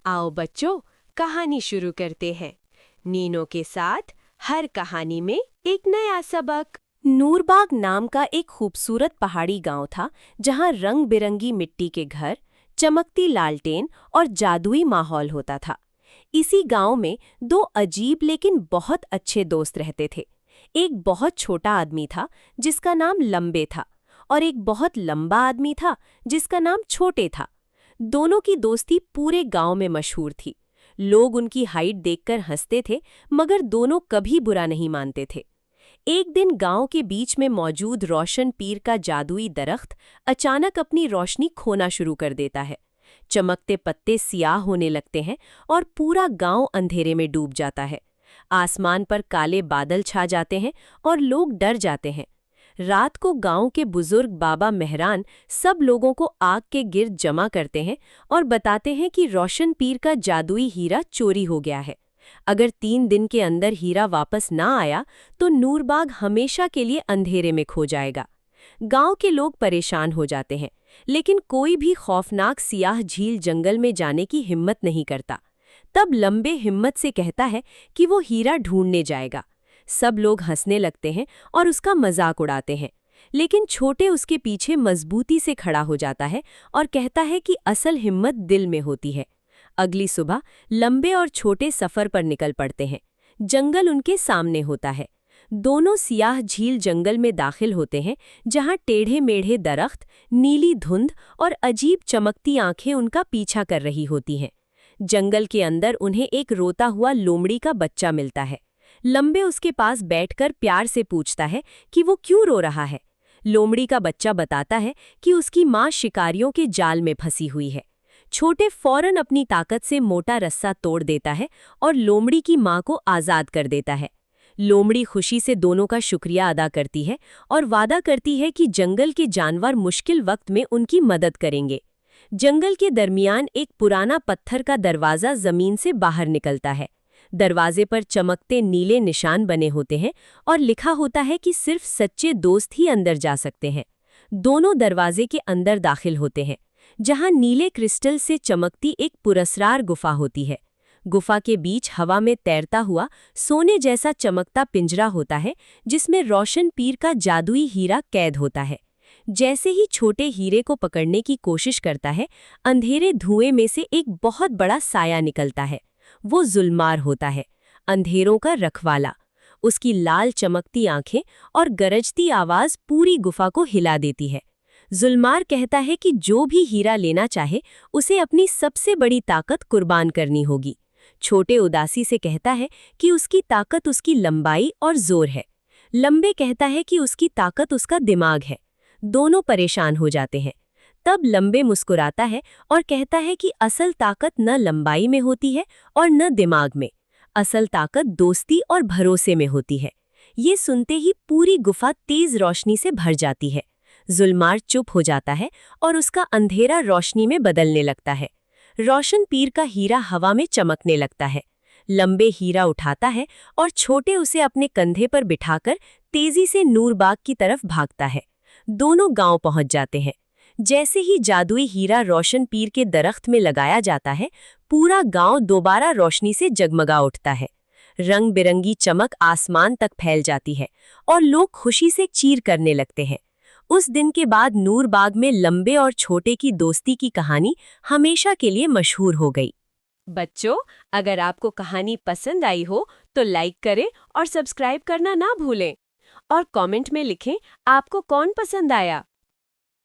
आओ बच्चों, कहानी शुरू करते हैं। नीनो के साथ हर कहानी में एक नया सबक। नूरबाग नाम का एक खूबसूरत पहाड़ी गांव था, जहां रंग बिरंगी मिट्टी के घर, चमकती लालटेन और जादुई माहौल होता था। इसी गांव में दो अजीब लेकिन बहुत अच्छे दोस्त रहते थे। एक बहुत छोटा आदमी था जिसका नाम लंबे था, और एक बहुत लंबा आदमी था जिसका नाम छोटे था। दोनों की दोस्ती पूरे गांव में मशहूर थी। लोग उनकी हाइट देखकर हंसते थे, मगर दोनों कभी बुरा नहीं मानते थे। एक दिन गांव के बीच में मौजूद रोशन पीर का जादुई दरख्त अचानक अपनी रोशनी खोना शुरू कर देता है। चमकते पत्ते सियाह होने लगते हैं और पूरा गांव अंधेरे में डूब जाता है। आसमान पर काले बादल छा जाते हैं और लोग डर जाते हैं। रात को गांव के बुजुर्ग बाबा मेहरान सब लोगों को आग के गिर्द जमा करते हैं और बताते हैं कि रोशन पीर का जादुई हीरा चोरी हो गया है। अगर 3 दिन के अंदर हीरा वापस ना आया तो नूरबाग हमेशा के लिए अंधेरे में खो जाएगा। गांव के लोग परेशान हो जाते हैं, लेकिन कोई भी खौफनाक सियाह झील जंगल में जाने की हिम्मत नहीं करता। तब लंबे हिम्मत से कहता है कि वो हीरा ढूंढने जाएगा। सब लोग हंसने लगते हैं और उसका मजाक उड़ाते हैं, लेकिन छोटे उसके पीछे मजबूती से खड़ा हो जाता है और कहता है कि असल हिम्मत दिल में होती है। अगली सुबह लंबे और छोटे सफर पर निकल पड़ते हैं। जंगल उनके सामने होता है। दोनों सियाह झील जंगल में दाखिल होते हैं, जहां टेढ़े मेढ़े दरख्त, नीली धुंध और अजीब चमकती आंखें उनका पीछा कर रही होती हैं। जंगल के अंदर उन्हें एक रोता हुआ लोमड़ी का बच्चा मिलता है। लंबे उसके पास बैठकर प्यार से पूछता है कि वो क्यों रो रहा है। लोमड़ी का बच्चा बताता है कि उसकी माँ शिकारियों के जाल में फंसी हुई है। छोटे फौरन अपनी ताकत से मोटा रस्सा तोड़ देता है और लोमड़ी की माँ को आज़ाद कर देता है। लोमड़ी खुशी से दोनों का शुक्रिया अदा करती है और वादा करती है कि जंगल के जानवर मुश्किल वक्त में उनकी मदद करेंगे। जंगल के दरमियान एक पुराना पत्थर का दरवाज़ा ज़मीन से बाहर निकलता है। दरवाजे पर चमकते नीले निशान बने होते हैं और लिखा होता है कि सिर्फ सच्चे दोस्त ही अंदर जा सकते हैं। दोनों दरवाजे के अंदर दाखिल होते हैं, जहां नीले क्रिस्टल से चमकती एक पुरस्रार गुफा होती है। गुफा के बीच हवा में तैरता हुआ सोने जैसा चमकता पिंजरा होता है, जिसमें रोशन पीर का जादुई हीरा कैद होता है। जैसे ही छोटे हीरे को पकड़ने की कोशिश करता है, अंधेरे धुएं में से एक बहुत बड़ा साया निकलता है। वो जुल्मार होता है, अंधेरों का रखवाला। उसकी लाल चमकती आंखें और गरजती आवाज पूरी गुफा को हिला देती है। जुल्मार कहता है कि जो भी हीरा लेना चाहे उसे अपनी सबसे बड़ी ताकत कुर्बान करनी होगी। छोटे उदासी से कहता है कि उसकी ताकत उसकी लंबाई और जोर है। लंबे कहता है कि उसकी ताकत उसका दिमाग है। दोनों परेशान हो जाते हैं। तब लंबे मुस्कुराता है और कहता है कि असल ताकत न लंबाई में होती है और न दिमाग में। असल ताकत दोस्ती और भरोसे में होती है। ये सुनते ही पूरी गुफा तेज रोशनी से भर जाती है। जुल्मार चुप हो जाता है और उसका अंधेरा रोशनी में बदलने लगता है। रोशन पीर का हीरा हवा में चमकने लगता है। लंबे हीरा उठाता है और छोटे उसे अपने कंधे पर बिठाकर तेजी से नूरबाग की तरफ भागता है। दोनों गांव पहुंच जाते हैं। जैसे ही जादुई हीरा रोशन पीर के दरख्त में लगाया जाता है, पूरा गांव दोबारा रोशनी से जगमगा उठता है। रंग बिरंगी चमक आसमान तक फैल जाती है और लोग खुशी से चीर करने लगते हैं। उस दिन के बाद नूरबाग में लंबे और छोटे की दोस्ती की कहानी हमेशा के लिए मशहूर हो गई। बच्चों, अगर आपको कहानी पसंद आई हो तो लाइक करें और सब्सक्राइब करना ना भूलें। और कमेंट में लिखें आपको कौन पसंद आया।